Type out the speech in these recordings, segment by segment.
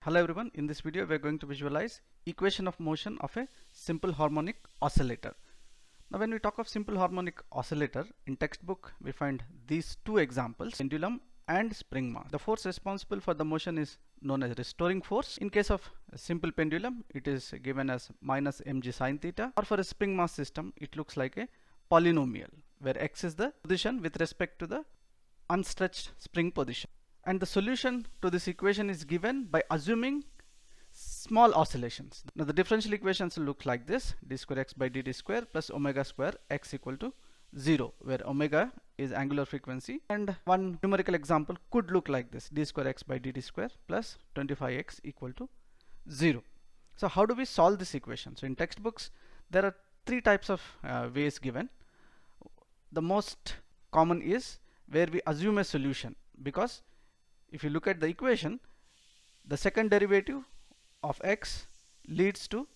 Hello everyone, in this video we are going to visualize equation of motion of a simple harmonic oscillator. Now when we talk of simple harmonic oscillator, in textbook we find these two examples, pendulum and spring mass. The force responsible for the motion is known as restoring force. In case of a simple pendulum, it is given as minus mg sine theta, or for a spring mass system it looks like a polynomial where x is the position with respect to the unstretched spring position. And the solution to this equation is given by assuming small oscillations. Now the differential equations look like this: d square x by dt square plus omega square x equal to 0, where omega is angular frequency. And one numerical example could look like this: d square x by dt square plus 25x equal to 0. So how do we solve this equation? So in textbooks there are three types of ways given. The most common is where we assume a solution, because if you look at the equation, the second derivative of x leads to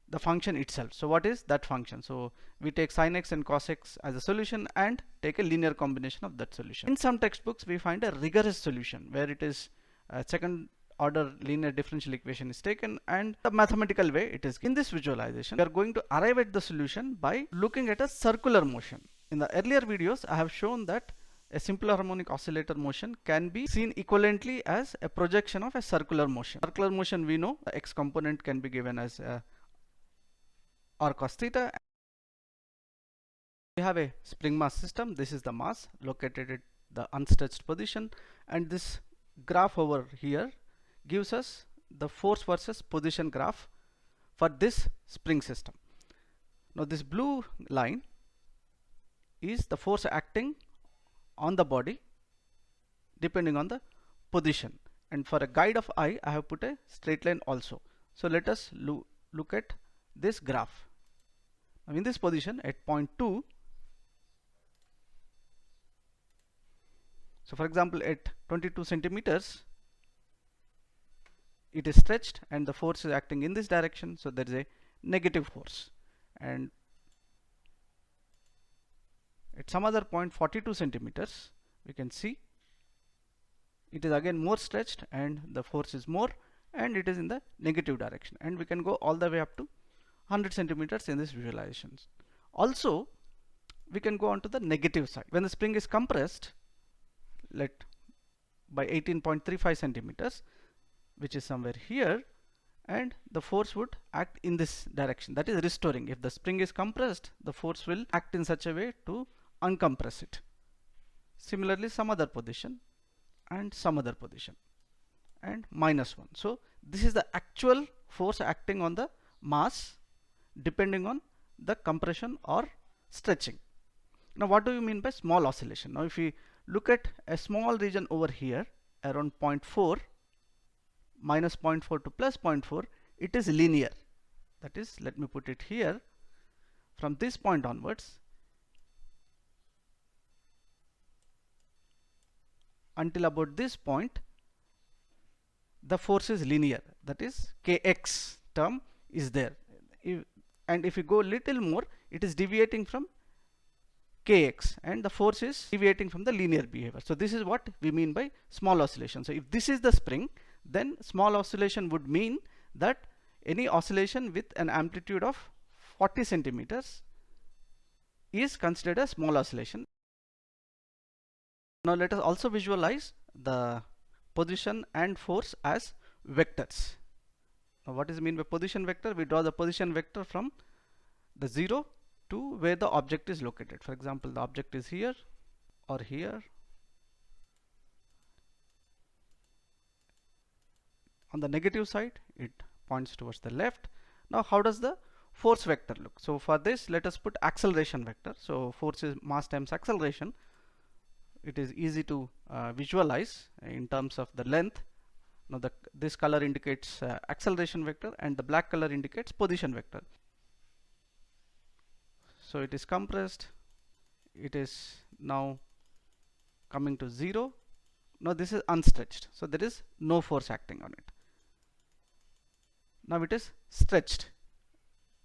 the function itself. So what is that function? So we take sin x and cos x as a solution and take a linear combination of that solution. In some textbooks we find a rigorous solution where it is a second order linear differential equation is taken, and the mathematical way it is. In this visualization we are going to arrive at the solution by looking at a circular motion. In the earlier videos I have shown that a simple harmonic oscillator motion can be seen equivalently as a projection of a circular motion. Circular motion, we know the x component can be given as r cos theta. We have a spring mass system. This is the mass located at the unstretched position, and this graph over here gives us the force versus position graph for this spring system. Now this blue line is the force acting on the body depending on the position, and for a guide of I have put a straight line also. So let us look at this graph. Now in this position at point 2, so for example at 22 centimeters it is stretched and the force is acting in this direction, so there is a negative force. And at some other point 42 centimeters we can see it is again more stretched and the force is more, and it is in the negative direction, and we can go all the way up to 100 centimeters in this visualizations. Also we can go on to the negative side. When the spring is compressed by 18.35 centimeters, which is somewhere here, and the force would act in this direction, that is restoring. If the spring is compressed, the force will act in such a way to uncompress it. Similarly some other position and some other position, and -1. So this is the actual force acting on the mass depending on the compression or stretching. Now what do you mean by small oscillation? Now if we look at a small region over here around 0.4, minus 0.4 to plus 0.4, it is linear. That is, let me put it here, from this point onwards until about this point the force is linear, that is kx term is there. And if you go little more, it is deviating from kx and the force is deviating from the linear behavior. So this is what we mean by small oscillation. So if this is the spring, then small oscillation would mean that any oscillation with an amplitude of 40 centimeters is considered a small oscillation. Now let us also visualize the position and force as vectors. Now what is mean by position vector? We draw the position vector from the 0 to where the object is located. For example, the object is here or here. On the negative side it points towards the left. Now how does the force vector look? So for this let us put acceleration vector. So force is mass times acceleration. It is easy to visualize in terms of the length. Now this color indicates acceleration vector and the black color indicates position vector. So it is compressed, it is now coming to 0. Now this is unstretched, so there is no force acting on it. Now it is stretched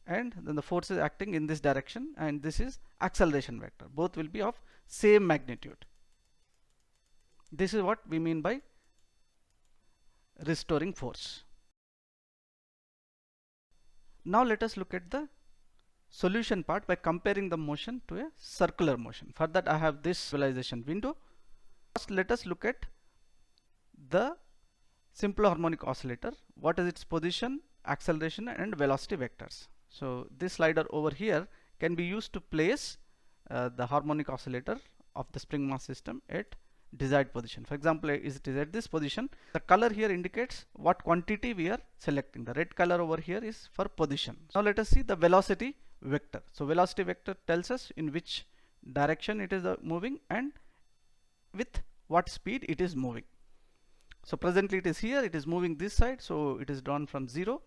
and then the force is acting in this direction, and this is acceleration vector. Both will be of same magnitude. This is what we mean by restoring force. Now let us look at the solution part by comparing the motion to a circular motion. For that I have this visualization window. First let us look at the simple harmonic oscillator. What is its position, acceleration and velocity vectors. So this slider over here can be used to place the harmonic oscillator of the spring mass system at desired position. For example, it is at this position. The color here indicates what quantity we are selecting. The red color over here is for position. Now let us see the velocity vector. So velocity vector tells us in which direction it is moving and with what speed it is moving. So presently it is here, it is moving this side, so it is drawn from 0.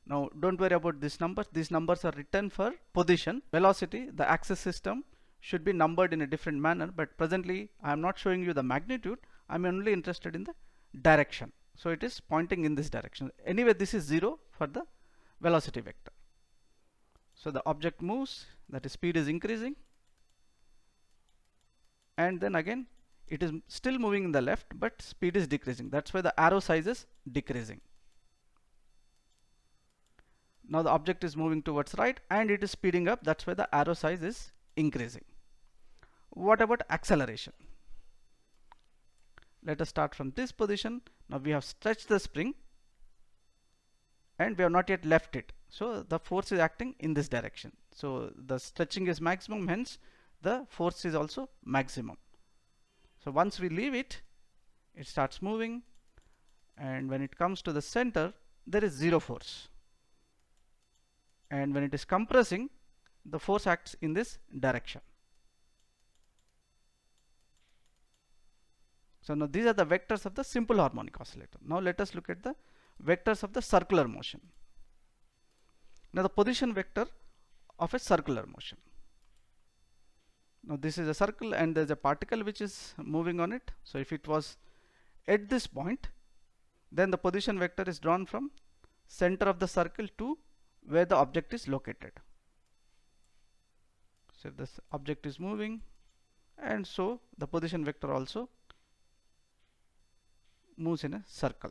Now don't worry about these numbers are written for position. Velocity, the axis system should be numbered in a different manner, but presently I am not showing you the magnitude, I am only interested in the direction. So it is pointing in this direction. Anyway, this is 0 for the velocity vector. So the object moves, that is speed is increasing, and then again it is still moving in the left, but speed is decreasing. That's why the arrow size is decreasing. Now the object is moving towards right and it is speeding up. That's why the arrow size is increasing. What about acceleration? Let us start from this position. Now we have stretched the spring and we have not yet left it. So the force is acting in this direction. So the stretching is maximum, hence the force is also maximum. So once we leave it, it starts moving, and when it comes to the center, there is 0 force. And when it is compressing, the force acts in this direction. So now these are the vectors of the simple harmonic oscillator. Now let us look at the vectors of the circular motion. Now the position vector of a circular motion. Now this is a circle and there is a particle which is moving on it. So if it was at this point, then the position vector is drawn from center of the circle to where the object is located. So if this object is moving, and so the position vector also moves in a circle.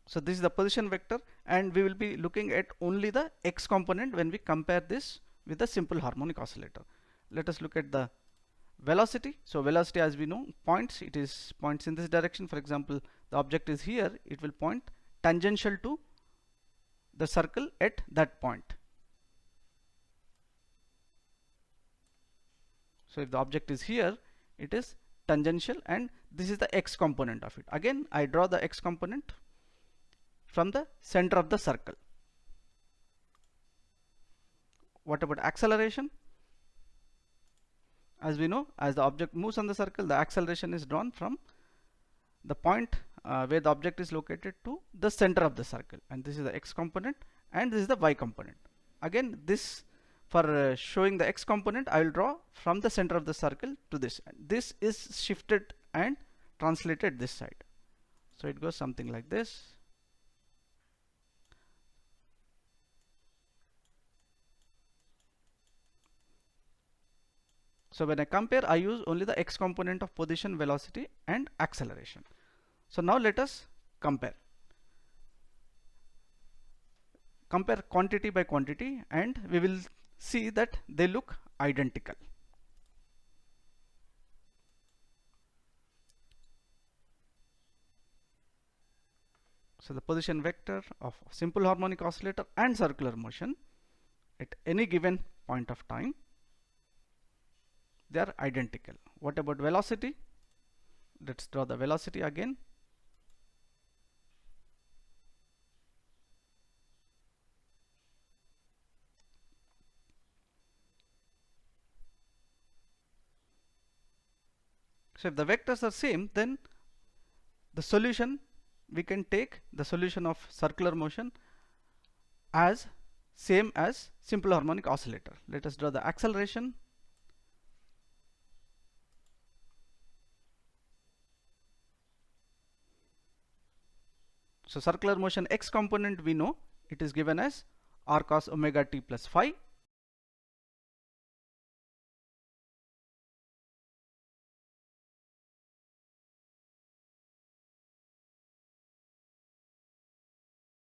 So this is the position vector, and we will be looking at only the x component when we compare this with the simple harmonic oscillator. Let us look at the velocity. So velocity, as we know, points. It is points in this direction. For example, the object is here, it will point tangential to the circle at that point. So if the object is here, it is tangential, and this is the x component of it. Again, I draw the x component from the center of the circle. What about acceleration? As we know, as the object moves on the circle, the acceleration is drawn from the point where the object is located to the center of the circle, and this is the x component and this is the y component. Again, this for showing the x component, I will draw from the center of the circle to this. This is shifted and translated this side. So it goes something like this. So when I compare, I use only the x component of position, velocity and acceleration. So now let us compare. Compare quantity by quantity, and we will see that they look identical. So the position vector of simple harmonic oscillator and circular motion at any given point of time, they are identical. What about velocity? Let's draw the velocity again. So if the vectors are same, then the solution, we can take the solution of circular motion as same as simple harmonic oscillator. Let us draw the acceleration. So circular motion x component, we know it is given as r cos omega t plus phi,